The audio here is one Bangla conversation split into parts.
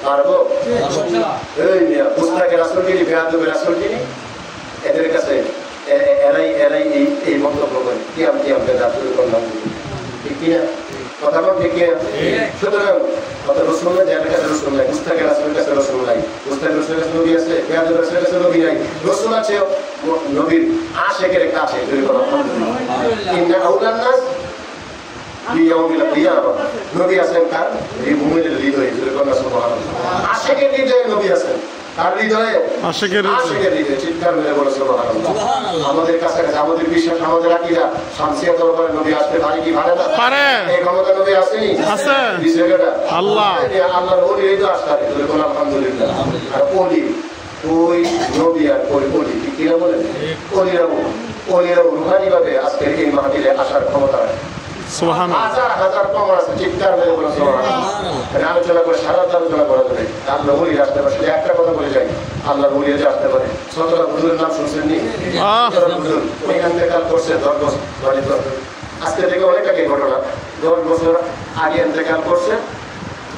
পারবো? এই মিয়া পুস্তকে রাসূল যিনি বেয়াদব রাসূল যিনি এদের কাছে এরাই এই মন্তব্য করে কিয়াম বেদাত শুরু করলাম ঠিক কিনা কথা বল ঠিক কিনা সুতরাং কত রসুল না যার কাছে রসুল নাই পুস্তকে রাসূলের কাছে রসুল নাই পুস্তকে রাসূলের কাছে নবী আছে বেয়াদব রাসূলের কাছে নবী নাই রসুল আছে নবীর আশিকের কাছে যদি কোনো ইন্না আউলান নাস বিয়াউমিল কিয়ামা নবী আছেন কার এই মুমিনের হৃদয়ে যদি কোনো সুবহানাল্লাহ আশিকের হৃদয়ে নবী আছেন কার হৃদয়ে আশিকের হৃদয়ে চিৎকার মেরে বলো সুবহানাল্লাহ আমাদের কাছে আমাদের বিশ্বাস আমাদের আকীদা শামসিয়া দরবারে নবী আসতে পারে কি পারে না পারে এই ক্ষমতা নবী আসেনি আছে বিষয়টা আল্লাহ আল্লাহর ওলি এই তো আসছে যদি কোনো আলহামদুলিল্লাহ আর ওলি ওই নবী আর ওই ওলি কি না বলেন ওলিরা রুহানি ভাবে আজকে এই মাহফিলে আসার ক্ষমতা সুবহানাল্লাহ হাজার হাজার প্রমাণ আছে চিৎকার মেরে বলো সুবহানাল্লাহ আলোচনা করে সারা আলোচনা করা যাবে আল্লাহ ওলি আসতে পারে একটা কথা বলে যাই আল্লাহ ওলি আসতে পারে সদরা হুজুরের নাম শুনছেন নি হুজুর উনি ইন্তেকাল করছে 10 বছর আজকে থেকে অনেক আগে ঘটনা 10 বছর আগে ইন্তেকাল করছে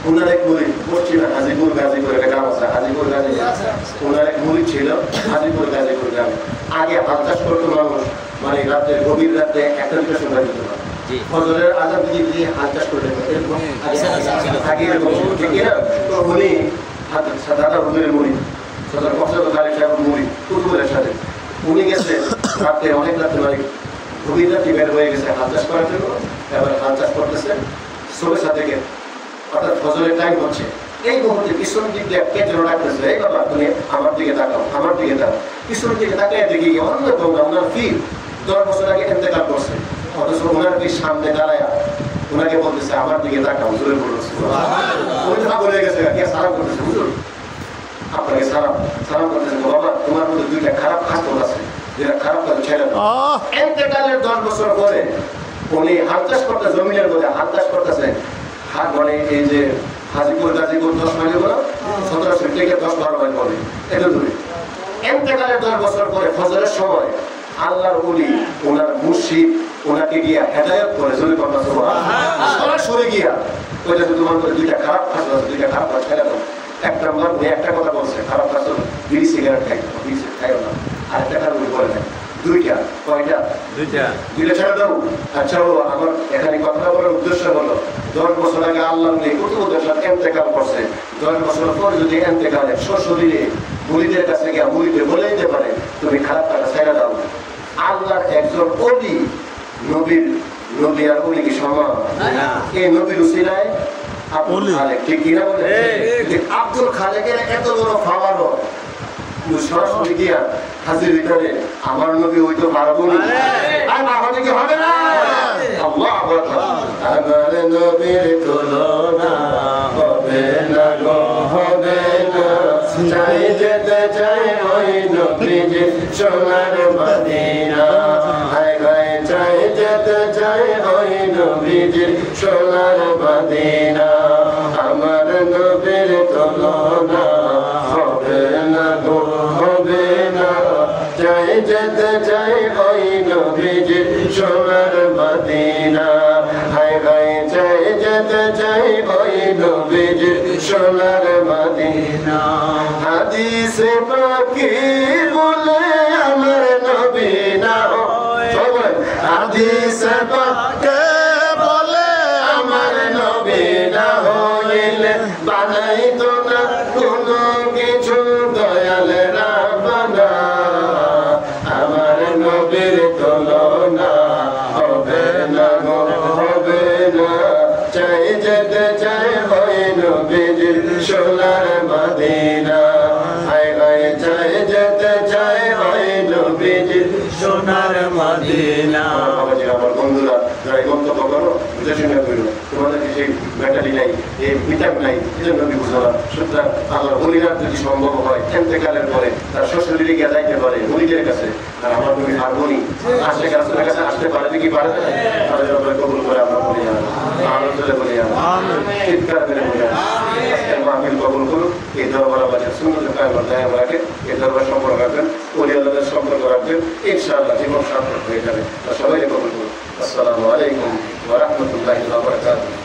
উনার এক মুরিদ পশ্চিমে হাজিপুর গাজীপুর একটা গ্রাম আছে হাজিপুর গাজীপুর উনার এক মুরিদ ছিল হাজিপুর গাজীপুর গ্রামে আগে হাল চাষ করতো মানুষ মানে রাতে গভীর রাতে একটা দুটো সময় দিত না ফজরের আজান দিয়ে হাল চাষ করতে আগে ঠিক না তো উনি দাদা হুজুরের মুরিদ সদর কক্সবাজার খালিদ সাহেবের মুরিদ কুতুবের সাথে উনি গেছে রাতে অনেক রাতে মানে গভীর রাতে বের হয়ে গেছে হাল চাষ করার জন্য এবার হাল চাষ করতেছে সবের সাথে অর্থাৎ ফজরের টাইম হচ্ছে এই মুহূর্তে পিছনের দিক দিয়ে কে যেন ডাকতেছে এই বাবা তুমি আমার দিকে তাকাও আমার দিকে তাকাও পিছনের দিকে তাকিয়ে দেখি অন্য তোমরা ওনার ফির 10 বছর আগে ইন্তেকাল করছে অথচ ওনার কি সামনে দাঁড়ায় ওনাকে বলতেছে আমার দিকে তাকাও জোরে বলছে উনি তো বলে গেছে কে সালাম করতেছে হুজুর আপনাকে সালাম করতেছে বাবা তোমার মধ্যে দুইটা খারাপ খাসলত আছে যেটা খারাপ কাজ ছেড়ে দাও ইন্তেকালের 10 বছর পরে উনি হাল চাষ করতে জমিনের মধ্যে হাল চাষ করতেছে হাত মানে এই যে হাজিপুর গাজীপুর 10 মাইল বলো 17 থেকে 10-12 মাইল পরে এটা দূরে ইন্তেকালের 10 বছর পরে ফজরের সময় আল্লাহর ওলি ওনার মুর্শিদ ওনাকে গিয়া হেদায়েত করে জোরে কথা সুবহানাল্লাহ সরাসরি গিয়া ওইটা তো তোমার দুইটা খারাপ কাজ আছে দুইটা খারাপ কাজ ছেড়ে দাও এক নাম্বার একটা কথা বলছে খারাপ কাজ হলো বিড়ি সিগারেট খাইও না আরেকটা কারণ বলে না দুইটা কয়টা দুইটা ছেড়ে দাও আচ্ছা আমার এখানে কথা বলার উদ্দেশ্য হলো 10 বছর আগে আল্লাহ নেই কুতুবদের সাথে ইন্তেকাল করছে 10 বছর পর যদি ইন্তেকালে সশরীরে মুরিদের কাছে গিয়ে মুরিদে বলে দিতে পারে তুমি খারাপ কাজ ছেড়ে দাও আল্লাহর একজন ওলি নবী আর ওলি কি সমান এই নবীর উসিলায় আব্দুল খালেক ঠিক কিনা বলে আব্দুল খালেকের এত বড় পাওয়ার সরাসরি গিয়া হাজির ভিতরে আমার নবী ওই তো পারবো না আর না হলে কি হবে না আল্লাহ আমার নবীর তুলনা হবে না গো হবে না চাই যেতে চাই ওই নবীর সোনার মদিনা হায় হায় চাই যেতে চাই ওই নবীর সোনার মদিনা আমার নবীর তুলনা হবে না গো হবে না চাই যেতে চাই ওই নবীর সোনার মদিনা হায় হায় চাই যেতে চাই ওই নবীর সোনার মদিনা হাদিসে পাকি বলে আমার নবী না হাদিসে পাকি বলে আমার নবী না হইলে বানাইতো না কোনো কিছু দয়াল রাব্বানা আমার নবীর তুলনা হবে না হবে না চাই যেতে চাই ওই নবীর সোনার মদিনা হায় হায় চাই যেতে চাই ওই নবীর সোনার মদিনা আমার বন্ধুরা যারা মন্তব্য করো বুঝে শুনে করো তোমাদেরকে সেই ব্যাটারি নাই এই মিটার নাই এই জন্য বুঝো না সুতরাং আল্লাহ হরিনাথ যদি সম্ভব হয় ইন্তেকালের পরে তার শ্বশুরের গিয়ে যাইতে পারে মুরিদের কাছে আর আমার নবী হারমোনি আসলে রাসূলের কাছে আসতে পারবে কি পারবে না তাহলে আমরা কবুল করে আমরা বলি আনন্দে বলি চিৎকার করে বলি আজকের মাহফিল কবুল করুন এই দরবার আমাদের সুন্নাত কায়েম দায়েম রাখে এই দরবার সম্পর্ক রাখবেন ওলি আল্লাহদের সম্পর্ক রাখবেন ইনশাআল্লাহ জীবন সার্থক হয়ে যাবে সবাই কবুল করুন আসসালামু আলাইকুম ওয়া রাহমাতুল্লাহি ওয়া বারাকাতুহু